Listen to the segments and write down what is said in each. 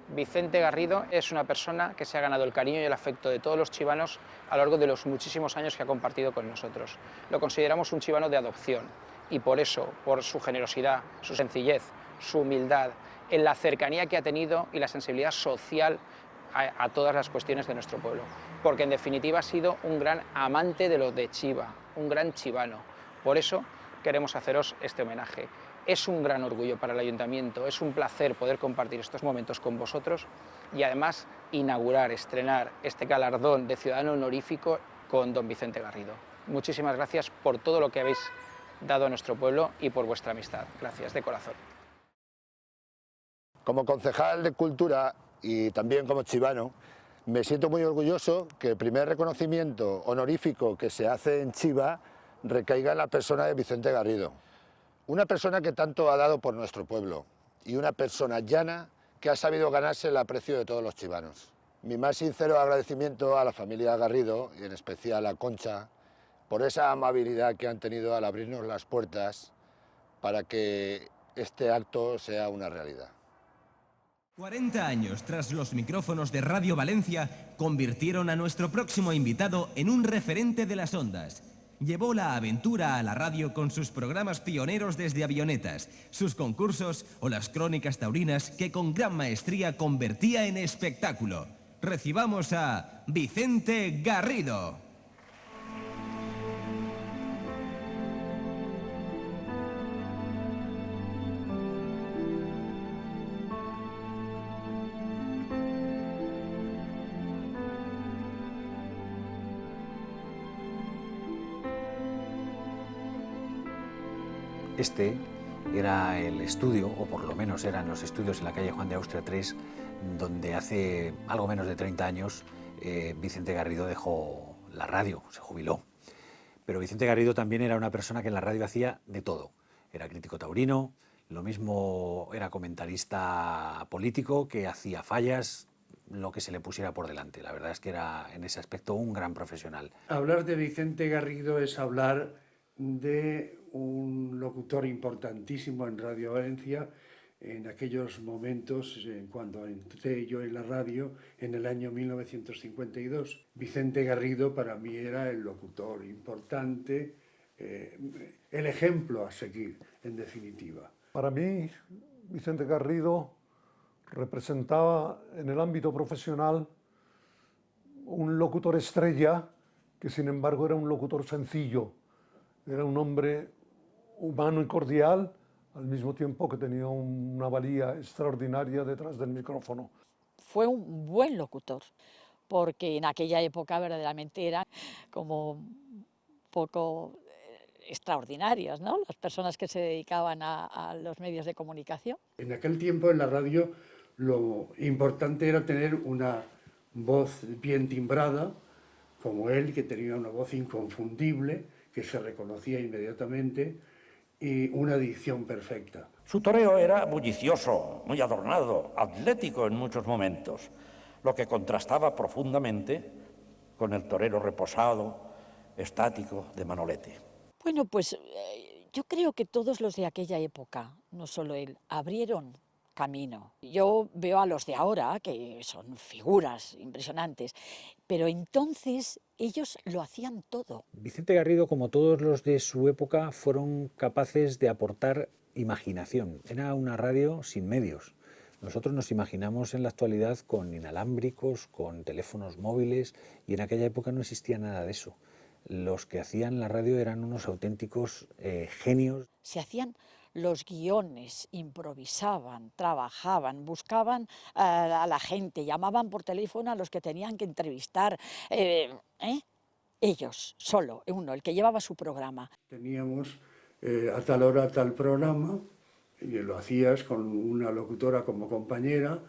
Vicente Garrido es una persona que se ha ganado el cariño y el afecto de todos los chivanos a lo largo de los muchísimos años que ha compartido con nosotros. Lo consideramos un chivano de adopción y por eso, por su generosidad, su sencillez, su humildad, en la cercanía que ha tenido y la sensibilidad social a todas las cuestiones de nuestro pueblo. Porque en definitiva ha sido un gran amante de lo de Chiva, un gran chivano. Por eso queremos haceros este homenaje. Es un gran orgullo para el Ayuntamiento, es un placer poder compartir estos momentos con vosotros y además inaugurar, estrenar este galardón de ciudadano honorífico con don Vicente Garrido. Muchísimas gracias por todo lo que habéis dado a nuestro pueblo y por vuestra amistad. Gracias, de corazón. Como concejal de Cultura y también como chivano, me siento muy orgulloso que el primer reconocimiento honorífico que se hace en Chiva recaiga en la persona de Vicente Garrido. Una persona que tanto ha dado por nuestro pueblo y una persona llana que ha sabido ganarse el aprecio de todos los chivanos. Mi más sincero agradecimiento a la familia Garrido y en especial a Concha por esa amabilidad que han tenido al abrirnos las puertas para que este acto sea una realidad. 40 años tras los micrófonos de Radio Valencia convirtieron a nuestro próximo invitado en un referente de las ondas. Llevó la aventura a la radio con sus programas pioneros desde avionetas, sus concursos o las crónicas taurinas que con gran maestría convertía en espectáculo. Recibamos a Vicente Garrido. Este era el estudio, o por lo menos eran los estudios en la calle Juan de Austria 3, donde hace algo menos de 30 años Vicente Garrido dejó la radio, se jubiló. Pero Vicente Garrido también era una persona que en la radio hacía de todo. Era crítico taurino, lo mismo era comentarista político, que hacía fallas, lo que se le pusiera por delante. La verdad es que era en ese aspecto un gran profesional. Hablar de Vicente Garrido es hablar de un locutor importantísimo en Radio Valencia en aquellos momentos, cuando entré yo en la radio en el año 1952. Vicente Garrido para mí era el locutor importante, el ejemplo a seguir, en definitiva. Para mí, Vicente Garrido representaba en el ámbito profesional un locutor estrella que sin embargo era un locutor sencillo. Era un hombre humano y cordial, al mismo tiempo que tenía una valía extraordinaria detrás del micrófono. Fue un buen locutor, porque en aquella época verdaderamente eran como poco extraordinarias, ¿no?, las personas que se dedicaban a los medios de comunicación. En aquel tiempo en la radio lo importante era tener una voz bien timbrada, como él, que tenía una voz inconfundible, que se reconocía inmediatamente, y una dicción perfecta. Su toreo era bullicioso, muy adornado, atlético en muchos momentos, lo que contrastaba profundamente con el torero reposado, estático de Manolete. Bueno, pues yo creo que todos los de aquella época, no solo él, abrieron camino. Yo veo a los de ahora, que son figuras impresionantes, pero entonces ellos lo hacían todo. Vicente Garrido, como todos los de su época, fueron capaces de aportar imaginación. Era una radio sin medios. Nosotros nos imaginamos en la actualidad con inalámbricos, con teléfonos móviles, y en aquella época no existía nada de eso. Los que hacían la radio eran unos auténticos genios. Se hacían los guiones, improvisaban, trabajaban, buscaban a la gente, llamaban por teléfono a los que tenían que entrevistar. Ellos, solo, uno, el que llevaba su programa. Teníamos a tal hora tal programa, y lo hacías con una locutora como compañera.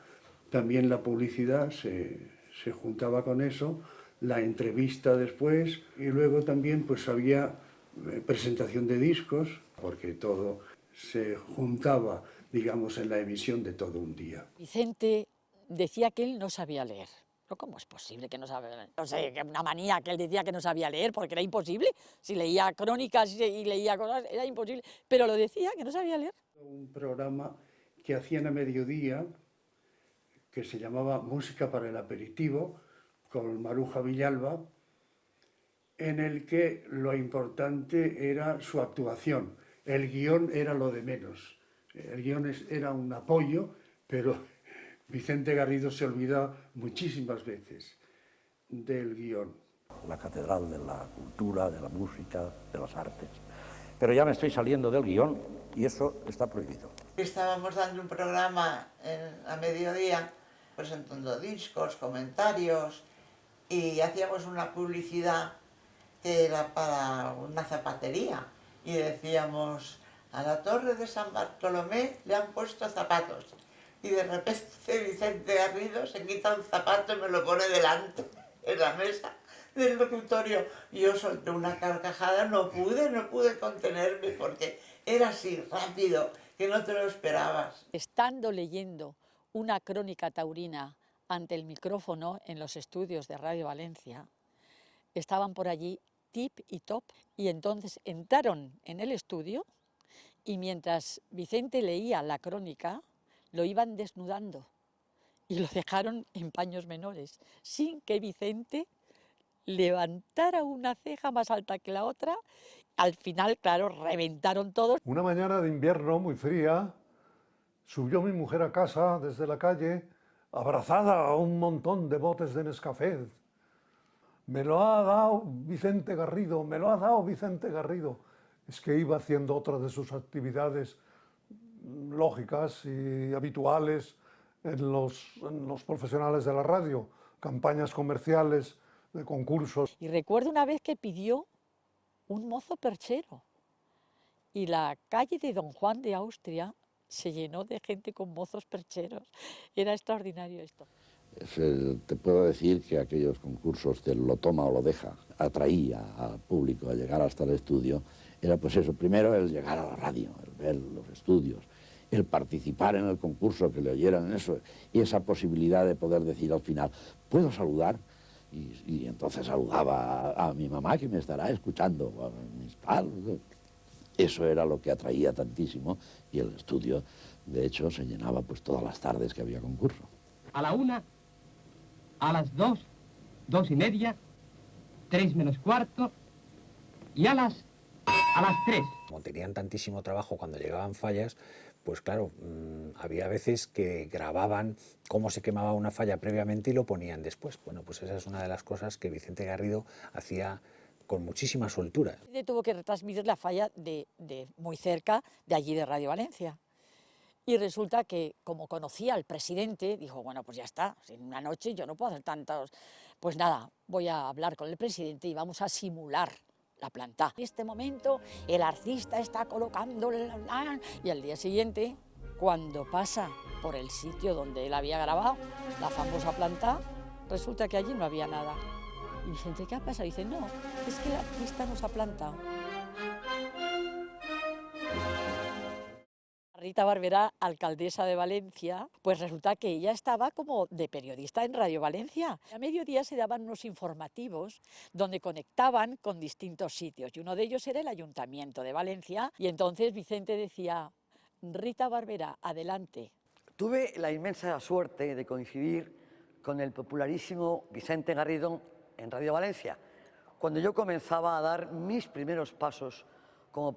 También la publicidad se juntaba con eso, la entrevista después, y luego también pues había presentación de discos, porque todo se juntaba, digamos, en la emisión de todo un día. Vicente decía que él no sabía leer. ¿Pero cómo es posible que no sabía leer? No sé, una manía que él decía que no sabía leer, porque era imposible. Si leía crónicas y leía cosas, era imposible. Pero lo decía, que no sabía leer. Un programa que hacían a mediodía, que se llamaba Música para el aperitivo, con Maruja Villalba, en el que lo importante era su actuación. El guión era lo de menos. El guión era un apoyo, pero Vicente Garrido se olvida muchísimas veces del guión. La catedral de la cultura, de la música, de las artes. Pero ya me estoy saliendo del guión y eso está prohibido. Estábamos dando un programa a mediodía, presentando discos, comentarios, y hacíamos una publicidad que era para una zapatería. Y decíamos, a la Torre de San Bartolomé le han puesto zapatos. Y de repente Vicente Garrido se quita un zapato y me lo pone delante, en la mesa del locutorio. Y yo solté una carcajada, no pude contenerme porque era así, rápido, que no te lo esperabas. Estando leyendo una crónica taurina ante el micrófono en los estudios de Radio Valencia, estaban por allí Tip y Top, y entonces entraron en el estudio y mientras Vicente leía la crónica, lo iban desnudando y lo dejaron en paños menores, sin que Vicente levantara una ceja más alta que la otra. Al final, claro, reventaron todos. Una mañana de invierno muy fría, subió mi mujer a casa desde la calle, abrazada a un montón de botes de Nescafé. Me lo ha dado Vicente Garrido, me lo ha dado Vicente Garrido. Es que iba haciendo otra de sus actividades lógicas y habituales en los profesionales de la radio, campañas comerciales, de concursos. Y recuerdo una vez que pidió un mozo perchero y la calle de Don Juan de Austria se llenó de gente con mozos percheros. Era extraordinario esto. Te puedo decir que aquellos concursos del lo toma o lo deja atraía al público a llegar hasta el estudio. Era pues eso, primero el llegar a la radio, el ver los estudios, el participar en el concurso, que le oyeran eso, y esa posibilidad de poder decir al final, ¿puedo saludar? Y entonces saludaba a mi mamá, que me estará escuchando, a mis padres. Eso era lo que atraía tantísimo, y el estudio, de hecho, se llenaba pues todas las tardes que había concurso. A la 1, a las 2, 2:30, 3 menos cuarto y a las 3. Como tenían tantísimo trabajo cuando llegaban fallas, pues claro, había veces que grababan cómo se quemaba una falla previamente y lo ponían después. Bueno, pues esa es una de las cosas que Vicente Garrido hacía con muchísima soltura. Tuvo que retransmitir la falla de muy cerca, de allí de Radio Valencia. Y resulta que, como conocía al presidente, dijo, bueno, pues ya está, en una noche yo no puedo hacer tantos. Pues nada, voy a hablar con el presidente y vamos a simular la planta. En este momento el artista está colocando y al día siguiente, cuando pasa por el sitio donde él había grabado la famosa planta, resulta que allí no había nada. Y Vicente, ¿qué ha pasado? Y dice, no, es que el artista nos ha plantado. Rita Barberá, alcaldesa de Valencia, pues resulta que ella estaba como de periodista en Radio Valencia. A mediodía se daban unos informativos donde conectaban con distintos sitios y uno de ellos era el Ayuntamiento de Valencia y entonces Vicente decía, Rita Barberá, adelante. Tuve la inmensa suerte de coincidir con el popularísimo Vicente Garrido en Radio Valencia, cuando yo comenzaba a dar mis primeros pasos como periodista.